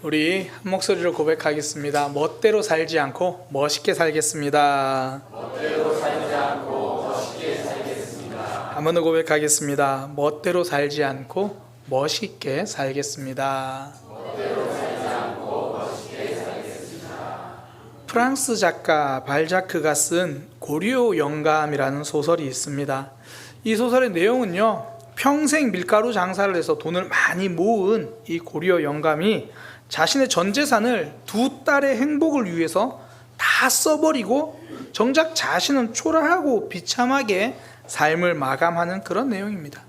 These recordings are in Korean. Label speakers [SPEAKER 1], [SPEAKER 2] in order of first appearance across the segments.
[SPEAKER 1] 우리 한 목소리로 고백하겠습니다. 멋대로 살지 않고 멋있게 살겠습니다.
[SPEAKER 2] 멋대로 살지 않고 멋있게 살겠습니다.
[SPEAKER 1] 한 번 더 고백하겠습니다. 멋대로 살지 않고 멋있게 살겠습니다.
[SPEAKER 2] 멋대로 살지 않고 멋있게 살겠습니다.
[SPEAKER 1] 프랑스 작가 발자크가 쓴 고리오 영감이라는 소설이 있습니다. 이 소설의 내용은요, 평생 밀가루 장사를 해서 돈을 많이 모은 이 고리오 영감이 자신의 전 재산을 두 딸의 행복을 위해서 다 써버리고 정작 자신은 초라하고 비참하게 삶을 마감하는 그런 내용입니다.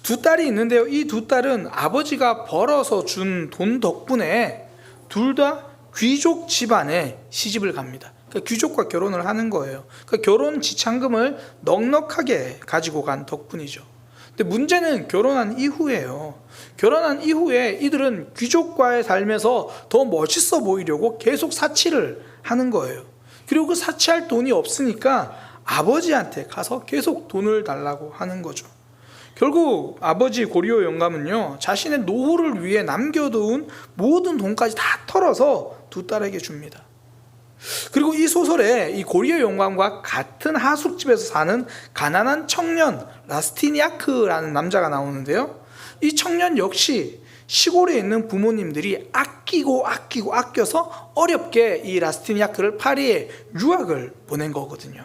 [SPEAKER 1] 두 딸이 있는데요, 이 두 딸은 아버지가 벌어서 준 돈 덕분에 둘 다 귀족 집안에 시집을 갑니다. 그러니까 귀족과 결혼을 하는 거예요. 그러니까 결혼 지참금을 넉넉하게 가지고 간 덕분이죠. 근데 문제는 결혼한 이후에요. 결혼한 이후에 이들은 귀족과의 삶에서 더 멋있어 보이려고 계속 사치를 하는 거예요. 그리고 그 사치할 돈이 없으니까 아버지한테 가서 계속 돈을 달라고 하는 거죠. 결국 아버지 고리오 영감은요, 자신의 노후를 위해 남겨둔 모든 돈까지 다 털어서 두 딸에게 줍니다. 그리고 이 소설에 이 고리오 영감과 같은 하숙집에서 사는 가난한 청년 라스티니아크라는 남자가 나오는데요, 이 청년 역시 시골에 있는 부모님들이 아껴서 어렵게 이 라스티니아크를 파리에 유학을 보낸 거거든요.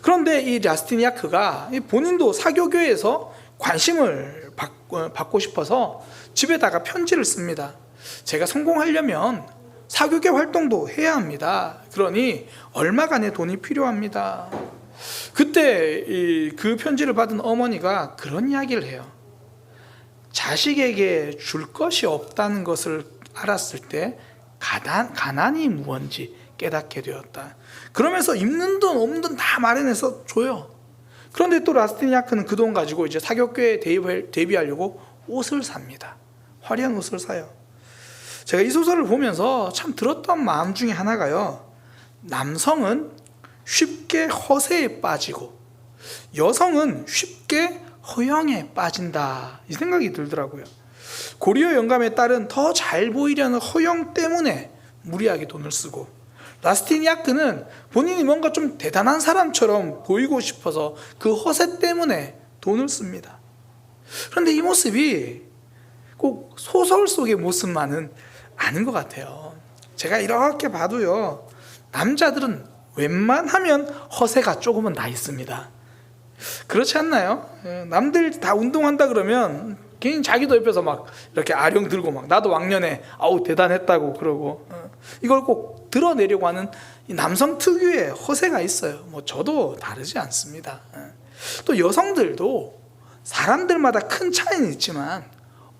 [SPEAKER 1] 그런데 이 라스티니아크가 본인도 사교교에서 관심을 받고 싶어서 집에다가 편지를 씁니다. 제가 성공하려면 사교계 활동도 해야 합니다. 그러니 얼마간의 돈이 필요합니다. 그때 그 편지를 받은 어머니가 그런 이야기를 해요. 자식에게 줄 것이 없다는 것을 알았을 때 가난이 무언지 깨닫게 되었다. 그러면서 입는 돈 없는 돈 다 마련해서 줘요. 그런데 또 라스티니아크는 그 돈 가지고 이제 사교교에 데뷔하려고 옷을 삽니다. 화려한 옷을 사요. 제가 이 소설을 보면서 참 들었던 마음 중에 하나가요, 남성은 쉽게 허세에 빠지고 여성은 쉽게 허영에 빠진다, 이 생각이 들더라고요. 고리오 영감의 딸은 더 잘 보이려는 허영 때문에 무리하게 돈을 쓰고, 라스티니아크는 본인이 뭔가 좀 대단한 사람처럼 보이고 싶어서 그 허세 때문에 돈을 씁니다. 그런데 이 모습이 꼭 소설 속의 모습만은 아닌 것 같아요. 제가 이렇게 봐도요, 남자들은 웬만하면 허세가 조금은 나 있습니다. 그렇지 않나요? 남들 다 운동한다 그러면 괜히 자기도 옆에서 막 이렇게 아령 들고 막 나도 왕년에 아우 대단했다고 그러고, 이걸 꼭 드러내려고 하는 이 남성 특유의 허세가 있어요. 뭐 저도 다르지 않습니다. 또 여성들도 사람들마다 큰 차이는 있지만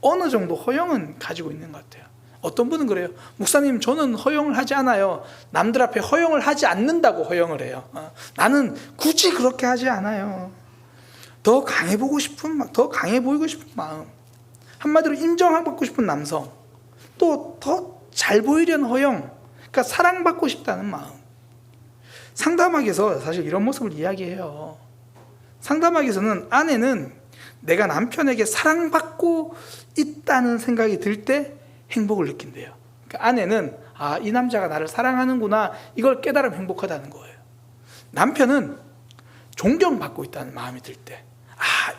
[SPEAKER 1] 어느 정도 허영은 가지고 있는 것 같아요. 어떤 분은 그래요. 목사님, 저는 허영을 하지 않아요. 남들 앞에 허영을 하지 않는다고 허영을 해요. 나는 굳이 그렇게 하지 않아요. 더 강해 보이고 싶은 마음, 한마디로 인정받고 싶은 남성, 또 더 잘 보이려는 허영, 그러니까 사랑받고 싶다는 마음. 상담학에서 사실 이런 모습을 이야기해요. 상담학에서는 아내는 내가 남편에게 사랑받고 있다는 생각이 들 때 행복을 느낀대요. 그러니까 아내는 이 남자가 나를 사랑하는구나, 이걸 깨달으면 행복하다는 거예요. 남편은 존경받고 있다는 마음이 들 때,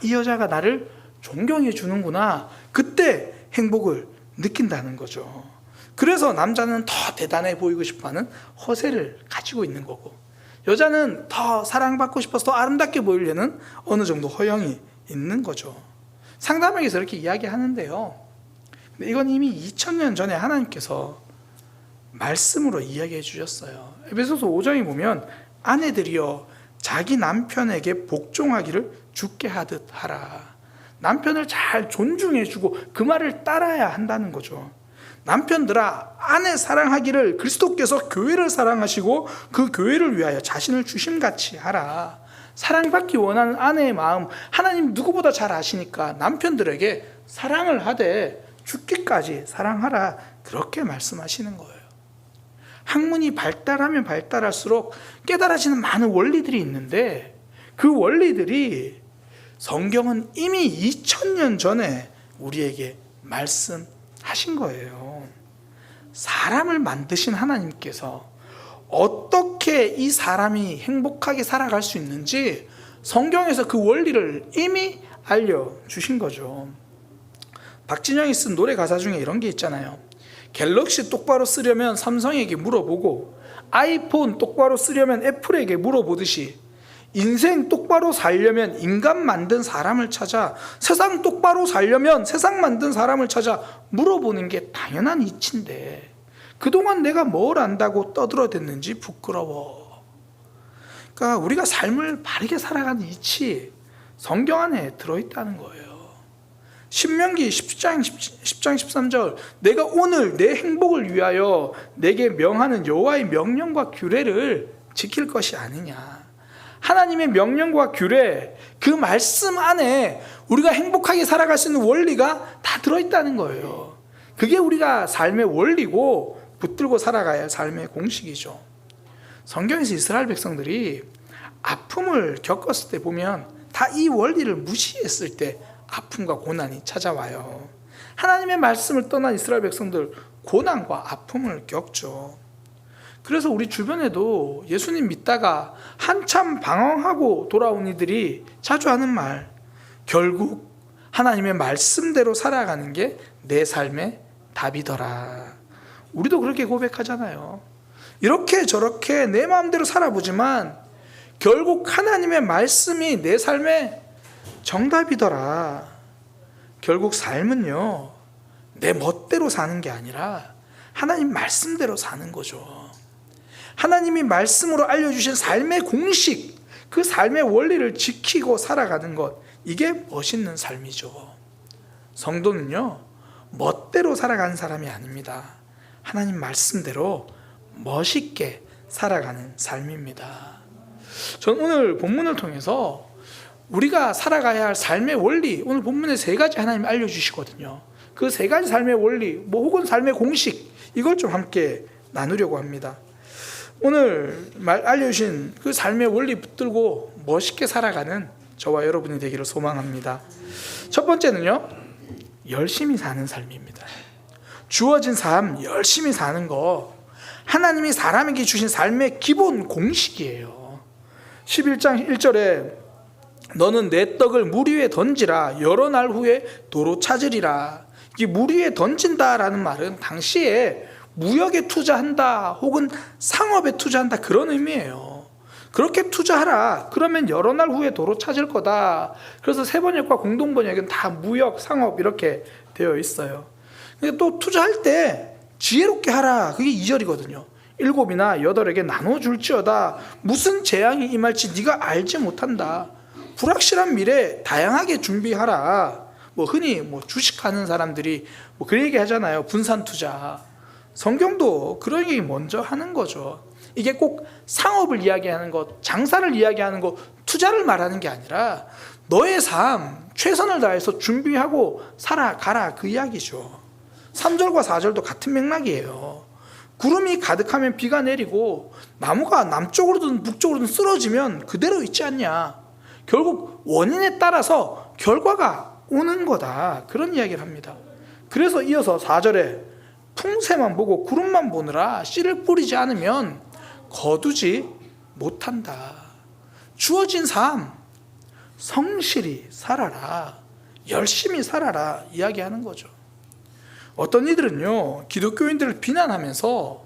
[SPEAKER 1] 이 여자가 나를 존경해 주는구나, 그때 행복을 느낀다는 거죠. 그래서 남자는 더 대단해 보이고 싶어하는 허세를 가지고 있는 거고, 여자는 더 사랑받고 싶어서 더 아름답게 보이려는 어느 정도 허영이 있는 거죠. 상담학에서 이렇게 이야기하는데요, 근데 이건 이미 2000년 전에 하나님께서 말씀으로 이야기해 주셨어요. 에베소서 5장에 보면 아내들이여 자기 남편에게 복종하기를 주께 하듯 하라. 남편을 잘 존중해 주고 그 말을 따라야 한다는 거죠. 남편들아, 아내 사랑하기를 그리스도께서 교회를 사랑하시고 그 교회를 위하여 자신을 주심같이 하라. 사랑받기 원하는 아내의 마음 하나님 누구보다 잘 아시니까 남편들에게 사랑을 하되 죽기까지 사랑하라, 그렇게 말씀하시는 거예요. 학문이 발달하면 발달할수록 깨달아지는 많은 원리들이 있는데, 그 원리들이 성경은 이미 2000년 전에 우리에게 말씀하신 거예요. 사람을 만드신 하나님께서 어떻게 이 사람이 행복하게 살아갈 수 있는지 성경에서 그 원리를 이미 알려주신 거죠. 박진영이 쓴 노래 가사 중에 이런 게 있잖아요. 갤럭시 똑바로 쓰려면 삼성에게 물어보고 아이폰 똑바로 쓰려면 애플에게 물어보듯이 인생 똑바로 살려면 인간 만든 사람을 찾아, 세상 똑바로 살려면 세상 만든 사람을 찾아 물어보는 게 당연한 이치인데 그동안 내가 뭘 안다고 떠들어댔는지 부끄러워. 그러니까 우리가 삶을 바르게 살아가는 이치 성경 안에 들어있다는 거예요. 신명기 10장 13절 내가 오늘 내 행복을 위하여 내게 명하는 여호와의 명령과 규례를 지킬 것이 아니냐. 하나님의 명령과 규례, 그 말씀 안에 우리가 행복하게 살아갈 수 있는 원리가 다 들어있다는 거예요. 그게 우리가 삶의 원리고 붙들고 살아가야 할 삶의 공식이죠. 성경에서 이스라엘 백성들이 아픔을 겪었을 때 보면 다 이 원리를 무시했을 때 아픔과 고난이 찾아와요. 하나님의 말씀을 떠난 이스라엘 백성들 고난과 아픔을 겪죠. 그래서 우리 주변에도 예수님 믿다가 한참 방황하고 돌아온 이들이 자주 하는 말, 결국 하나님의 말씀대로 살아가는 게 내 삶의 답이더라. 우리도 그렇게 고백하잖아요. 이렇게 저렇게 내 마음대로 살아보지만 결국 하나님의 말씀이 내 삶의 정답이더라. 결국 삶은요, 내 멋대로 사는 게 아니라 하나님 말씀대로 사는 거죠. 하나님이 말씀으로 알려주신 삶의 공식, 그 삶의 원리를 지키고 살아가는 것, 이게 멋있는 삶이죠. 성도는요, 멋대로 살아가는 사람이 아닙니다. 하나님 말씀대로 멋있게 살아가는 삶입니다. 전 오늘 본문을 통해서 우리가 살아가야 할 삶의 원리, 오늘 본문에 3가지 하나님이 알려주시거든요. 그 3가지 삶의 원리, 혹은 삶의 공식, 이걸 좀 함께 나누려고 합니다. 오늘 알려주신 그 삶의 원리 붙들고 멋있게 살아가는 저와 여러분이 되기를 소망합니다. 첫 번째는요, 열심히 사는 삶입니다. 주어진 삶 열심히 사는 거 하나님이 사람에게 주신 삶의 기본 공식이에요. 11장 1절에 너는 내 떡을 물 위에 던지라 여러 날 후에 도로 찾으리라. 이게 물 위에 던진다라는 말은 당시에 무역에 투자한다 혹은 상업에 투자한다 그런 의미예요. 그렇게 투자하라. 그러면 여러 날 후에 도로 찾을 거다. 그래서 세번역과 공동번역은 다 무역, 상업 이렇게 되어 있어요. 근데 또 투자할 때 지혜롭게 하라. 그게 2절이거든요. 7이나 8에게 나눠줄지어다. 무슨 재앙이 임할지 네가 알지 못한다. 불확실한 미래 다양하게 준비하라. 흔히 주식하는 사람들이 그 얘기 하잖아요. 분산 투자. 성경도 그런 얘기 먼저 하는 거죠. 이게 꼭 상업을 이야기하는 것, 장사를 이야기하는 것, 투자를 말하는 게 아니라 너의 삶 최선을 다해서 준비하고 살아가라 그 이야기죠. 3절과 4절도 같은 맥락이에요. 구름이 가득하면 비가 내리고 나무가 남쪽으로든 북쪽으로든 쓰러지면 그대로 있지 않냐. 결국 원인에 따라서 결과가 오는 거다. 그런 이야기를 합니다. 그래서 이어서 4절에 풍새만 보고 구름만 보느라 씨를 뿌리지 않으면 거두지 못한다. 주어진 삶 성실히 살아라. 열심히 살아라 이야기하는 거죠. 어떤 이들은요, 기독교인들을 비난하면서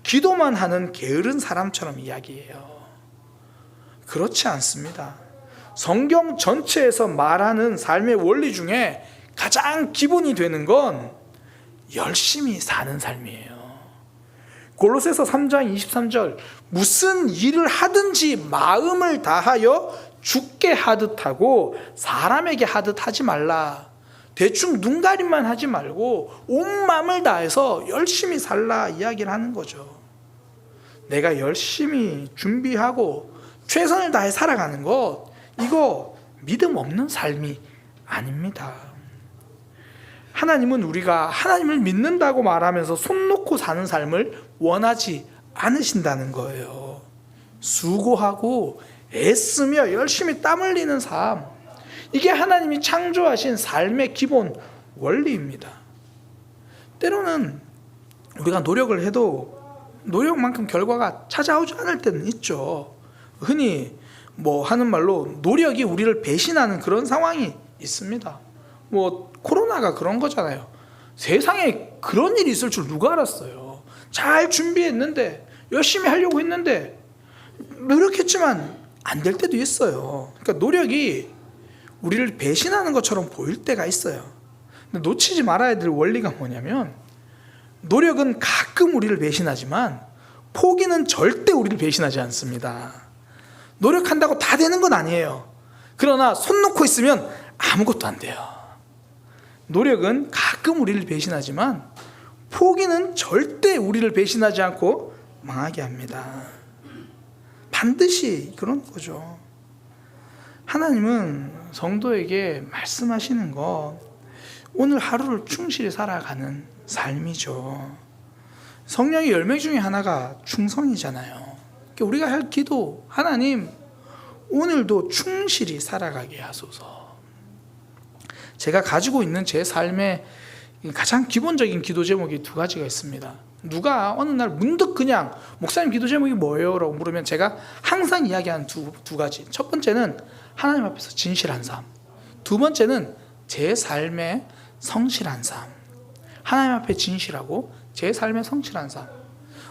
[SPEAKER 1] 기도만 하는 게으른 사람처럼 이야기해요. 그렇지 않습니다. 성경 전체에서 말하는 삶의 원리 중에 가장 기본이 되는 건 열심히 사는 삶이에요. 골로새서 3장 23절 무슨 일을 하든지 마음을 다하여 주께 하듯 하고 사람에게 하듯 하지 말라. 대충 눈가림만 하지 말고 온 마음을 다해서 열심히 살라 이야기를 하는 거죠. 내가 열심히 준비하고 최선을 다해 살아가는 것, 이거 믿음 없는 삶이 아닙니다. 하나님은 우리가 하나님을 믿는다고 말하면서 손 놓고 사는 삶을 원하지 않으신다는 거예요. 수고하고 애쓰며 열심히 땀 흘리는 삶, 이게 하나님이 창조하신 삶의 기본 원리입니다. 때로는 우리가 노력을 해도 노력만큼 결과가 찾아오지 않을 때는 있죠. 흔히 뭐 하는 말로 노력이 우리를 배신하는 그런 상황이 있습니다. 뭐 코로나가 그런 거잖아요. 세상에 그런 일이 있을 줄 누가 알았어요. 잘 준비했는데 열심히 하려고 했는데 노력했지만 안 될 때도 있어요. 그러니까 노력이 우리를 배신하는 것처럼 보일 때가 있어요. 근데 놓치지 말아야 될 원리가 뭐냐면 노력은 가끔 우리를 배신하지만 포기는 절대 우리를 배신하지 않습니다. 노력한다고 다 되는 건 아니에요. 그러나 손 놓고 있으면 아무것도 안 돼요. 노력은 가끔 우리를 배신하지만 포기는 절대 우리를 배신하지 않고 망하게 합니다. 반드시 그런 거죠. 하나님은 성도에게 말씀하시는 거 오늘 하루를 충실히 살아가는 삶이죠. 성령의 열매 중에 하나가 충성이잖아요. 그러니까 우리가 할 기도, 하나님 오늘도 충실히 살아가게 하소서. 제가 가지고 있는 제 삶의 가장 기본적인 기도 제목이 두 가지가 있습니다. 누가 어느 날 문득 그냥 목사님 기도 제목이 뭐예요? 라고 물으면 제가 항상 이야기하는 두 가지. 첫 번째는 하나님 앞에서 진실한 삶. 두 번째는 제 삶의 성실한 삶. 하나님 앞에 진실하고 제 삶의 성실한 삶.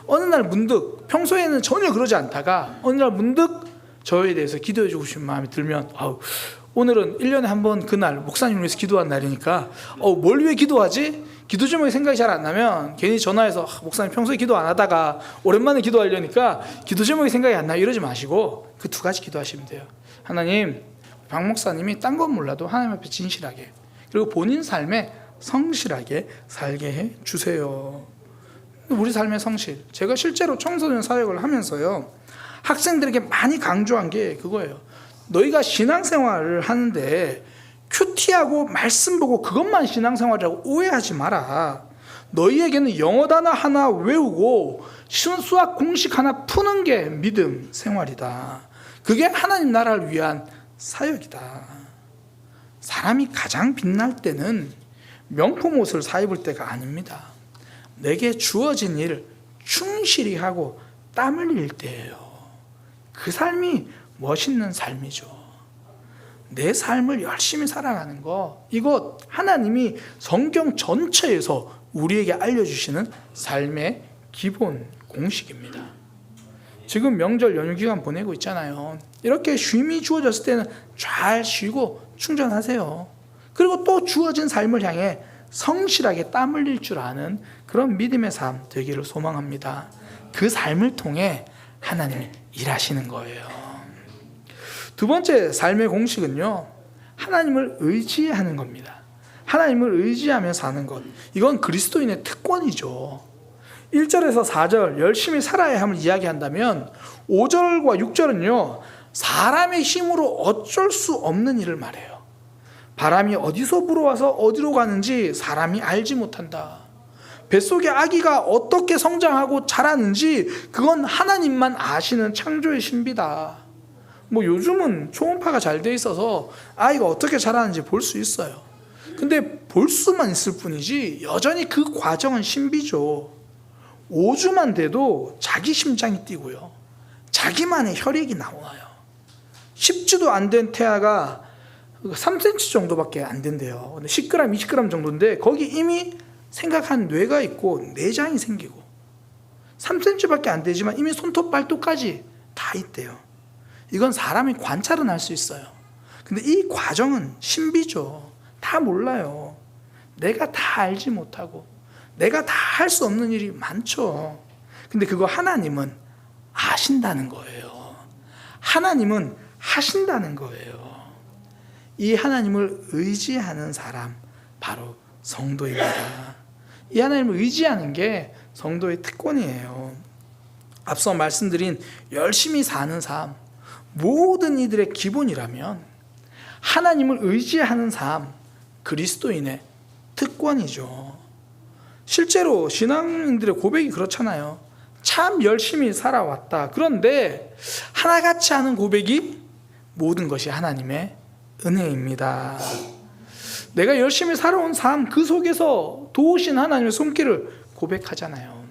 [SPEAKER 1] 어느 날 문득 평소에는 전혀 그러지 않다가 어느 날 문득 저에 대해서 기도해 주고 싶은 마음이 들면 오늘은 1년에 한 번 그날 목사님을 위해서 기도한 날이니까 뭘 위해 기도하지? 기도 제목이 생각이 잘 안 나면 괜히 전화해서 목사님 평소에 기도 안 하다가 오랜만에 기도하려니까 기도 제목이 생각이 안 나요 이러지 마시고 그 두 가지 기도하시면 돼요. 하나님, 박 목사님이 딴 건 몰라도 하나님 앞에 진실하게 그리고 본인 삶에 성실하게 살게 해 주세요. 우리 삶의 성실, 제가 실제로 청소년 사역을 하면서요 학생들에게 많이 강조한 게 그거예요. 너희가 신앙생활을 하는데 큐티하고 말씀 보고 그것만 신앙생활이라고 오해하지 마라. 너희에게는 영어 단어 하나 외우고 수학 공식 하나 푸는 게 믿음 생활이다. 그게 하나님 나라를 위한 사역이다. 사람이 가장 빛날 때는 명품 옷을 사입을 때가 아닙니다. 내게 주어진 일 충실히 하고 땀 흘릴 때예요. 그 삶이 멋있는 삶이죠. 내 삶을 열심히 살아가는 거, 이것 하나님이 성경 전체에서 우리에게 알려주시는 삶의 기본 공식입니다. 지금 명절 연휴 기간 보내고 있잖아요. 이렇게 쉼이 주어졌을 때는 잘 쉬고 충전하세요. 그리고 또 주어진 삶을 향해 성실하게 땀 흘릴 줄 아는 그런 믿음의 삶 되기를 소망합니다. 그 삶을 통해 하나님이 일하시는 거예요. 두 번째 삶의 공식은요, 하나님을 의지하는 겁니다. 하나님을 의지하며 사는 것, 이건 그리스도인의 특권이죠. 1절에서 4절 열심히 살아야 함을 이야기한다면 5절과 6절은요 사람의 힘으로 어쩔 수 없는 일을 말해요. 바람이 어디서 불어와서 어디로 가는지 사람이 알지 못한다. 뱃속의 아기가 어떻게 성장하고 자라는지 그건 하나님만 아시는 창조의 신비다. 뭐 요즘은 초음파가 잘 돼 있어서 아이가 어떻게 자라는지 볼 수 있어요. 근데 볼 수만 있을 뿐이지 여전히 그 과정은 신비죠. 5주만 돼도 자기 심장이 뛰고요, 자기만의 혈액이 나와요. 10주도 안 된 태아가 3cm 정도밖에 안 된대요. 근데 10g, 20g 정도인데 거기 이미 생각한 뇌가 있고 내장이 생기고 3cm밖에 안 되지만 이미 손톱 발톱까지 다 있대요. 이건 사람이 관찰은 할 수 있어요. 근데 이 과정은 신비죠. 다 몰라요. 내가 다 알지 못하고 내가 다 할 수 없는 일이 많죠. 근데 그거 하나님은 아신다는 거예요. 하나님은 하신다는 거예요. 이 하나님을 의지하는 사람 바로 성도입니다. 이 하나님을 의지하는 게 성도의 특권이에요. 앞서 말씀드린 열심히 사는 삶, 모든 이들의 기본이라면 하나님을 의지하는 삶, 그리스도인의 특권이죠. 실제로 신앙인들의 고백이 그렇잖아요. 참 열심히 살아왔다. 그런데 하나같이 하는 고백이 모든 것이 하나님의 은혜입니다. 내가 열심히 살아온 삶 그 속에서 도우신 하나님의 손길을 고백하잖아요.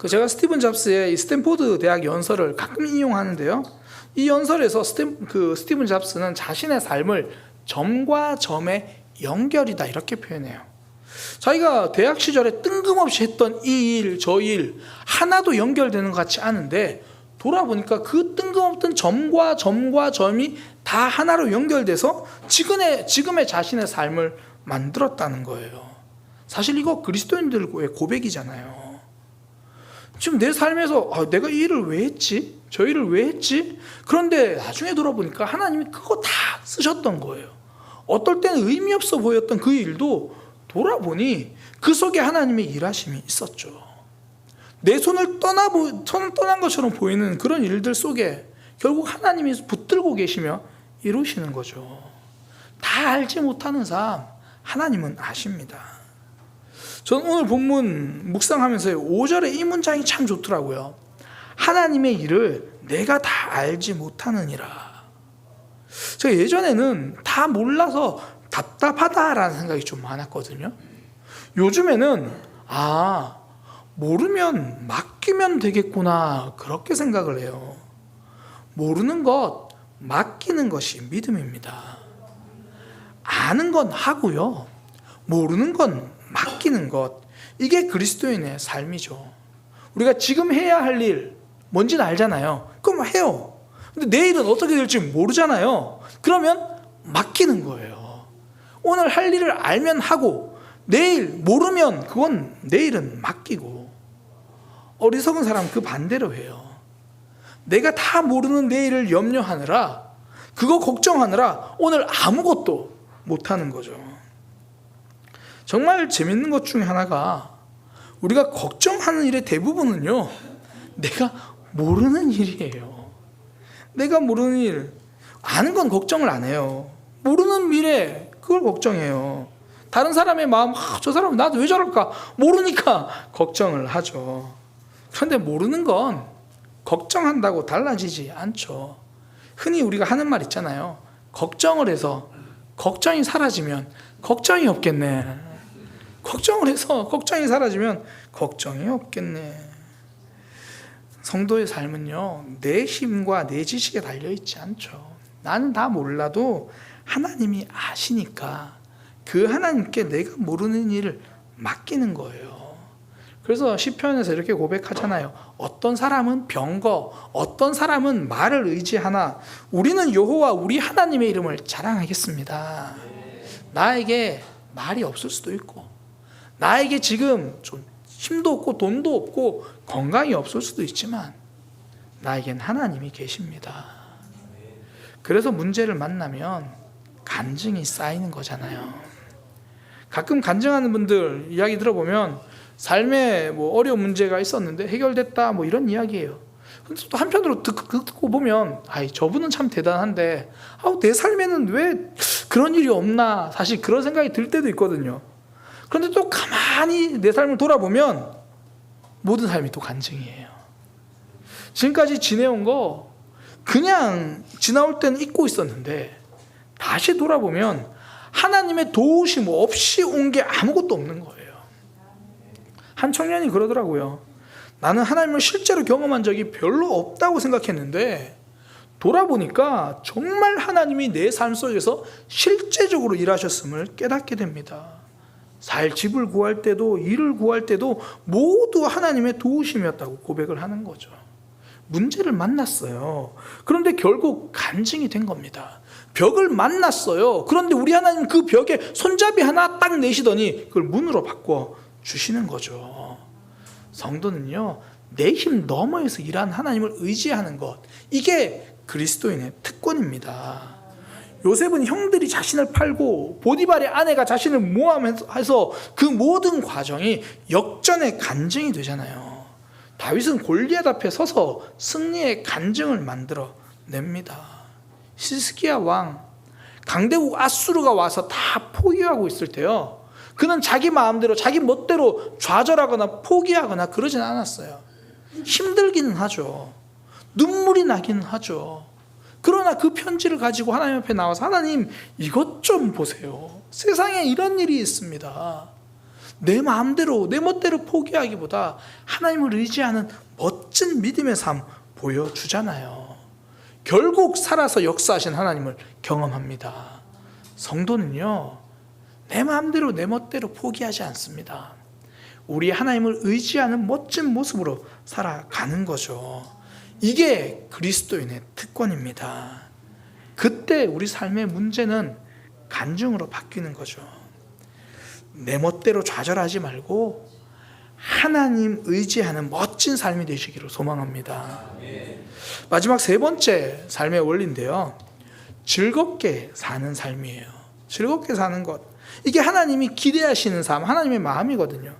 [SPEAKER 1] 제가 스티븐 잡스의 이 스탠포드 대학 연설을 가끔 인용하는데요. 이 연설에서 스티븐 잡스는 자신의 삶을 점과 점의 연결이다 이렇게 표현해요. 자기가 대학 시절에 뜬금없이 했던 이 일, 저 일 하나도 연결되는 것 같지 않은데 돌아보니까 그 뜬금없던 점과 점이 다 하나로 연결돼서 지금의 자신의 삶을 만들었다는 거예요. 사실 이거 그리스도인들의 고백이잖아요. 지금 내 삶에서 내가 이 일을 왜 했지? 저 일을 왜 했지? 그런데 나중에 돌아보니까 하나님이 그거 다 쓰셨던 거예요. 어떨 때는 의미 없어 보였던 그 일도 돌아보니 그 속에 하나님의 일하심이 있었죠. 내 손을 떠난 것처럼 보이는 그런 일들 속에 결국 하나님이 붙들고 계시며 이루시는 거죠. 다 알지 못하는 삶 하나님은 아십니다. 저는 오늘 본문 묵상하면서 5절에 이 문장이 참 좋더라고요. 하나님의 일을 내가 다 알지 못하느니라. 제가 예전에는 다 몰라서 답답하다라는 생각이 좀 많았거든요. 요즘에는 모르면 맡기면 되겠구나 그렇게 생각을 해요. 모르는 것 맡기는 것이 믿음입니다. 아는 건 하고요. 모르는 건 맡기는 것, 이게 그리스도인의 삶이죠. 우리가 지금 해야 할 일 뭔지는 알잖아요. 그럼 해요. 근데 내일은 어떻게 될지 모르잖아요. 그러면 맡기는 거예요. 오늘 할 일을 알면 하고 내일 모르면 그건 내일은 맡기고. 어리석은 사람은 그 반대로 해요. 내가 다 모르는 내일을 염려하느라, 그거 걱정하느라 오늘 아무것도 못하는 거죠. 정말 재밌는 것 중에 하나가 우리가 걱정하는 일의 대부분은요, 내가 모르는 일이에요. 내가 모르는 일, 아는 건 걱정을 안 해요. 모르는 미래, 그걸 걱정해요. 다른 사람의 마음, 저 사람은 나도 왜 저럴까? 모르니까 걱정을 하죠. 그런데 모르는 건 걱정한다고 달라지지 않죠. 흔히 우리가 하는 말 있잖아요. 걱정을 해서 걱정이 사라지면 걱정이 없겠네. 걱정을 해서 걱정이 사라지면 걱정이 없겠네. 성도의 삶은요, 내 힘과 내 지식에 달려있지 않죠. 나는 다 몰라도 하나님이 아시니까 그 하나님께 내가 모르는 일을 맡기는 거예요. 그래서 시편에서 이렇게 고백하잖아요. 어떤 사람은 병거, 어떤 사람은 말을 의지하나 우리는 여호와 우리 하나님의 이름을 자랑하겠습니다. 나에게 말이 없을 수도 있고, 나에게 지금 좀 힘도 없고 돈도 없고 건강이 없을 수도 있지만 나에겐 하나님이 계십니다. 그래서 문제를 만나면 간증이 쌓이는 거잖아요. 가끔 간증하는 분들 이야기 들어보면 삶에 어려운 문제가 있었는데 해결됐다 이런 이야기예요. 근데 또 한편으로 듣고 보면 저분은 참 대단한데 내 삶에는 왜 그런 일이 없나, 사실 그런 생각이 들 때도 있거든요. 그런데 또 가만히 내 삶을 돌아보면 모든 삶이 또 간증이에요. 지금까지 지내온 거 그냥 지나올 때는 잊고 있었는데 다시 돌아보면 하나님의 도우심 없이 온 게 아무것도 없는 거예요. 한 청년이 그러더라고요. 나는 하나님을 실제로 경험한 적이 별로 없다고 생각했는데 돌아보니까 정말 하나님이 내 삶 속에서 실제적으로 일하셨음을 깨닫게 됩니다. 살 집을 구할 때도 일을 구할 때도 모두 하나님의 도우심이었다고 고백을 하는 거죠. 문제를 만났어요. 그런데 결국 간증이 된 겁니다. 벽을 만났어요. 그런데 우리 하나님 그 벽에 손잡이 하나 딱 내시더니 그걸 문으로 바꿔 주시는 거죠. 성도는요, 내 힘 너머에서 일하는 하나님을 의지하는 것, 이게 그리스도인의 특권입니다. 요셉은 형들이 자신을 팔고 보디발의 아내가 자신을 모함해서 그 모든 과정이 역전의 간증이 되잖아요. 다윗은 골리앗 앞에 서서 승리의 간증을 만들어 냅니다. 시스기야 왕, 강대국 아수르가 와서 다 포위하고 있을 때요, 그는 자기 마음대로 자기 멋대로 좌절하거나 포기하거나 그러진 않았어요. 힘들기는 하죠. 눈물이 나기는 하죠. 그러나 그 편지를 가지고 하나님 앞에 나와서 하나님 이것 좀 보세요. 세상에 이런 일이 있습니다. 내 마음대로 내 멋대로 포기하기보다 하나님을 의지하는 멋진 믿음의 삶 보여주잖아요. 결국 살아서 역사하신 하나님을 경험합니다. 성도는요, 내 마음대로 내 멋대로 포기하지 않습니다. 우리 하나님을 의지하는 멋진 모습으로 살아가는 거죠. 이게 그리스도인의 특권입니다. 그때 우리 삶의 문제는 간증으로 바뀌는 거죠. 내 멋대로 좌절하지 말고 하나님 의지하는 멋진 삶이 되시기를 소망합니다. 마지막 세 번째 삶의 원리인데요, 즐겁게 사는 삶이에요. 즐겁게 사는 것, 이게 하나님이 기대하시는 삶, 하나님의 마음이거든요.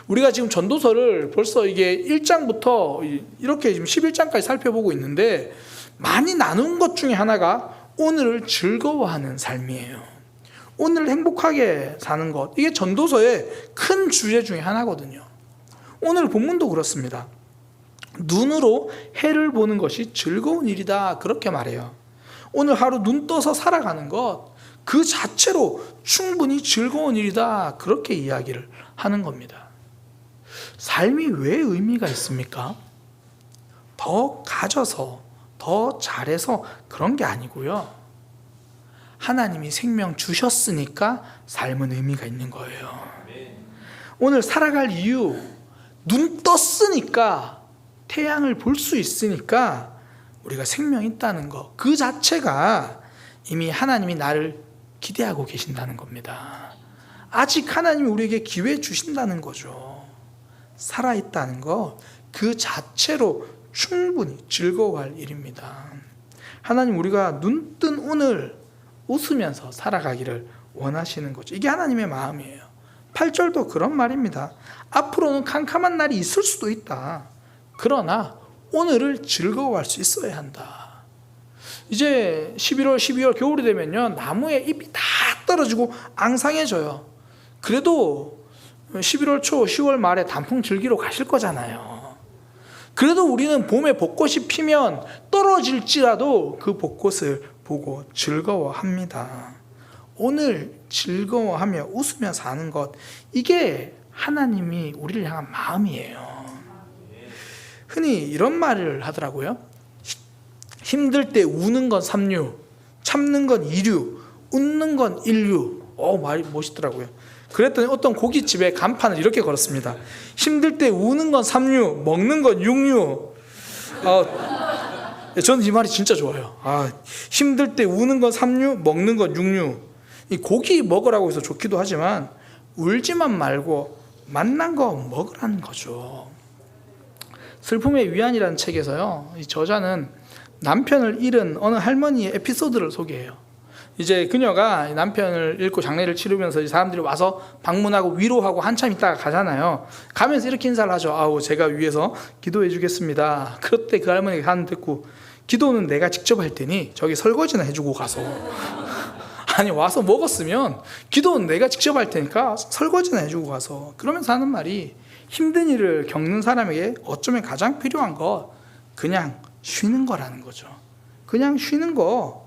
[SPEAKER 1] 우리가 지금 전도서를 벌써 이게 1장부터 이렇게 지금 11장까지 살펴보고 있는데, 많이 나눈 것 중에 하나가 오늘을 즐거워하는 삶이에요. 오늘 행복하게 사는 것, 이게 전도서의 큰 주제 중에 하나거든요. 오늘 본문도 그렇습니다. 눈으로 해를 보는 것이 즐거운 일이다, 그렇게 말해요. 오늘 하루 눈 떠서 살아가는 것, 그 자체로 충분히 즐거운 일이다, 그렇게 이야기를 하는 겁니다. 삶이 왜 의미가 있습니까? 더 가져서, 더 잘해서 그런 게 아니고요, 하나님이 생명 주셨으니까 삶은 의미가 있는 거예요. 오늘 살아갈 이유, 눈 떴으니까, 태양을 볼 수 있으니까 우리가 생명이 있다는 것, 그 자체가 이미 하나님이 나를 기대하고 계신다는 겁니다. 아직 하나님이 우리에게 기회 주신다는 거죠. 살아있다는 것, 그 자체로 충분히 즐거워할 일입니다. 하나님, 우리가 눈 뜬 오늘 웃으면서 살아가기를 원하시는 거죠. 이게 하나님의 마음이에요. 8절도 그런 말입니다. 앞으로는 캄캄한 날이 있을 수도 있다. 그러나 오늘을 즐거워할 수 있어야 한다. 이제 11월, 12월 겨울이 되면요, 나무에 잎이 다 떨어지고 앙상해져요. 그래도 11월 초, 10월 말에 단풍 즐기러 가실 거잖아요. 그래도 우리는 봄에 벚꽃이 피면 떨어질지라도 그 벚꽃을 보고 즐거워합니다. 오늘 즐거워하며 웃으며 사는 것, 이게 하나님이 우리를 향한 마음이에요. 흔히 이런 말을 하더라고요. 힘들 때 우는 건 삼류, 참는 건 이류, 웃는 건 인류. 말이 멋있더라고요. 그랬더니 어떤 고깃집의 간판을 이렇게 걸었습니다. 힘들 때 우는 건 삼류, 먹는 건 육류. 저는 이 말이 진짜 좋아요. 힘들 때 우는 건 삼류, 먹는 건 육류. 이 고기 먹으라고 해서 좋기도 하지만 울지만 말고 맛난 거 먹으라는 거죠. 슬픔의 위안이라는 책에서요, 이 저자는 남편을 잃은 어느 할머니의 에피소드를 소개해요. 이제 그녀가 남편을 잃고 장례를 치르면서 사람들이 와서 방문하고 위로하고 한참 있다가 가잖아요. 가면서 이렇게 인사를 하죠. 제가 위해서 기도해 주겠습니다. 그때 그 할머니가 하는 듣고, 기도는 내가 직접 할 테니 저기 설거지나 해주고 가서. 아니, 와서 먹었으면 기도는 내가 직접 할 테니까 설거지나 해주고 가서. 그러면서 하는 말이, 힘든 일을 겪는 사람에게 어쩌면 가장 필요한 거 그냥 쉬는 거라는 거죠. 그냥 쉬는 거.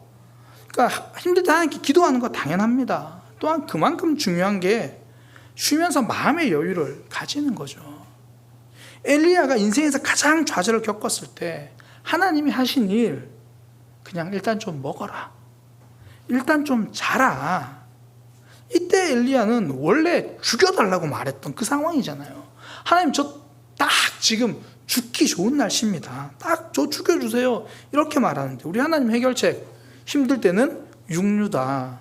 [SPEAKER 1] 그러니까 힘들 때 하나님께 기도하는 거 당연합니다. 또한 그만큼 중요한 게 쉬면서 마음의 여유를 가지는 거죠. 엘리야가 인생에서 가장 좌절을 겪었을 때 하나님이 하신 일, 그냥 일단 좀 먹어라, 일단 좀 자라. 이때 엘리야는 원래 죽여달라고 말했던 그 상황이잖아요. 하나님, 저 딱 지금 죽기 좋은 날씨입니다. 딱 저 죽여주세요, 이렇게 말하는데 우리 하나님 해결책, 힘들 때는 육류다.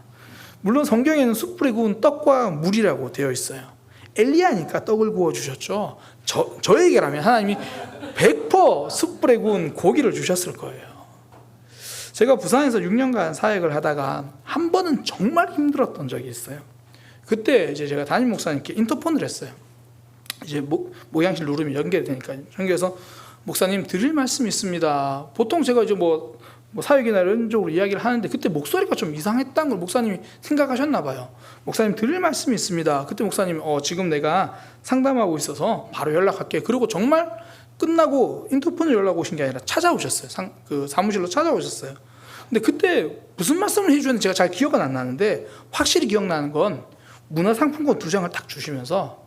[SPEAKER 1] 물론 성경에는 숯불에 구운 떡과 물이라고 되어 있어요. 엘리야니까 떡을 구워주셨죠. 저에게라면 하나님이 100% 숯불에 구운 고기를 주셨을 거예요. 제가 부산에서 6년간 사역을 하다가 한 번은 정말 힘들었던 적이 있어요. 그때 이제 제가 담임 목사님께 인터폰을 했어요. 이제 목양실 누르면 연결되니까 연결해서, 목사님 드릴 말씀이 있습니다. 보통 제가 이제 뭐 사역이나 이런 쪽으로 이야기를 하는데 그때 목소리가 좀 이상했다는 걸 목사님이 생각하셨나 봐요. 목사님 드릴 말씀이 있습니다. 그때 목사님이 지금 내가 상담하고 있어서 바로 연락할게. 그리고 정말 끝나고 인터폰을 연락 오신 게 아니라 찾아오셨어요. 그 사무실로 찾아오셨어요. 근데 그때 무슨 말씀을 해주셨는지 제가 잘 기억은 안 나는데, 확실히 기억나는 건 문화상품권 2장을 딱 주시면서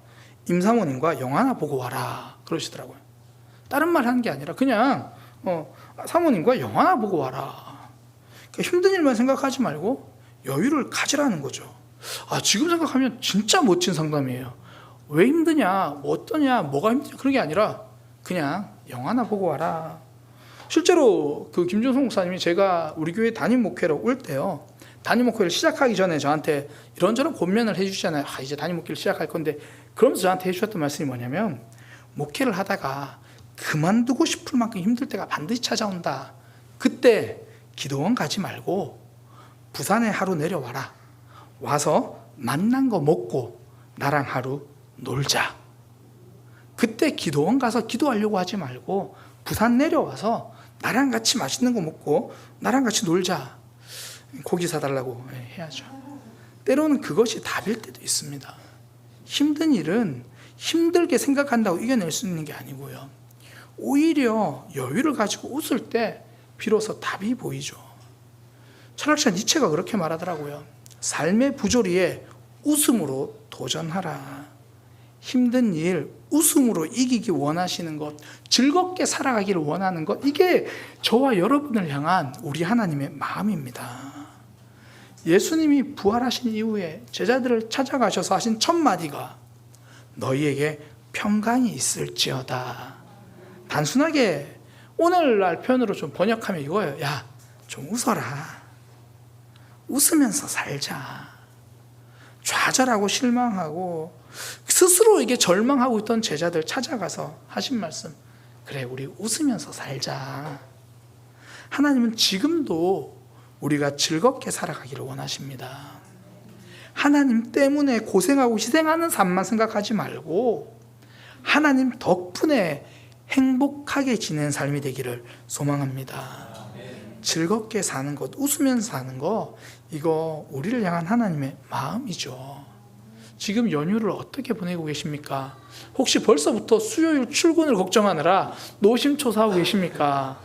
[SPEAKER 1] 임사모님과 영화나 보고 와라 그러시더라고요. 다른 말 하는 게 아니라 그냥 사모님과 영화나 보고 와라. 그러니까 힘든 일만 생각하지 말고 여유를 가지라는 거죠. 지금 생각하면 진짜 멋진 상담이에요. 왜 힘드냐, 뭐 어떠냐, 뭐가 힘드냐 그런 게 아니라 그냥 영화나 보고 와라. 실제로 그 김준성 목사님이 제가 우리 교회 담임 목회로 올 때요, 담임 목회를 시작하기 전에 저한테 이런저런 권면을 해주시잖아요. 이제 담임 목회를 시작할 건데, 그러면서 저한테 해주셨던 말씀이 뭐냐면, 목회를 하다가 그만두고 싶을 만큼 힘들 때가 반드시 찾아온다. 그때 기도원 가지 말고 부산에 하루 내려와라. 와서 만난 거 먹고 나랑 하루 놀자. 그때 기도원 가서 기도하려고 하지 말고 부산 내려와서 나랑 같이 맛있는 거 먹고 나랑 같이 놀자. 고기 사달라고 해야죠. 때로는 그것이 답일 때도 있습니다. 힘든 일은 힘들게 생각한다고 이겨낼 수 있는 게 아니고요, 오히려 여유를 가지고 웃을 때 비로소 답이 보이죠. 철학자 니체가 그렇게 말하더라고요. 삶의 부조리에 웃음으로 도전하라. 힘든 일 웃음으로 이기기 원하시는 것, 즐겁게 살아가기를 원하는 것, 이게 저와 여러분을 향한 우리 하나님의 마음입니다. 예수님이 부활하신 이후에 제자들을 찾아가셔서 하신 첫 마디가 너희에게 평강이 있을지어다. 단순하게 오늘날 표현으로 좀 번역하면 이거예요. 야, 좀 웃어라. 웃으면서 살자. 좌절하고 실망하고 스스로에게 절망하고 있던 제자들 찾아가서 하신 말씀, 그래, 우리 웃으면서 살자. 하나님은 지금도 우리가 즐겁게 살아가기를 원하십니다. 하나님 때문에 고생하고 희생하는 삶만 생각하지 말고 하나님 덕분에 행복하게 지내는 삶이 되기를 소망합니다. 즐겁게 사는 것, 웃으면서 사는 거, 이거 우리를 향한 하나님의 마음이죠. 지금 연휴를 어떻게 보내고 계십니까? 혹시 벌써부터 수요일 출근을 걱정하느라 노심초사하고 계십니까?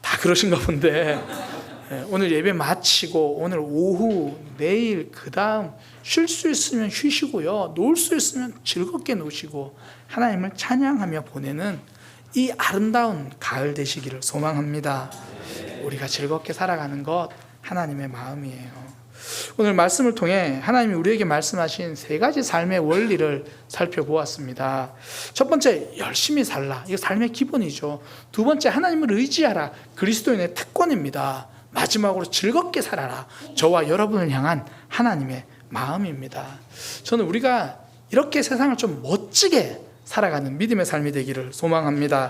[SPEAKER 1] 다 그러신가 본데, 오늘 예배 마치고 오늘 오후, 내일, 그 다음 쉴 수 있으면 쉬시고요, 놀 수 있으면 즐겁게 노시고 하나님을 찬양하며 보내는 이 아름다운 가을 되시기를 소망합니다. 우리가 즐겁게 살아가는 것 하나님의 마음이에요. 오늘 말씀을 통해 하나님이 우리에게 말씀하신 세 가지 삶의 원리를 살펴보았습니다. 첫 번째, 열심히 살라. 이거 삶의 기본이죠. 두 번째, 하나님을 의지하라. 그리스도인의 특권입니다. 마지막으로 즐겁게 살아라. 저와 여러분을 향한 하나님의 마음입니다. 저는 우리가 이렇게 세상을 좀 멋지게 살아가는 믿음의 삶이 되기를 소망합니다.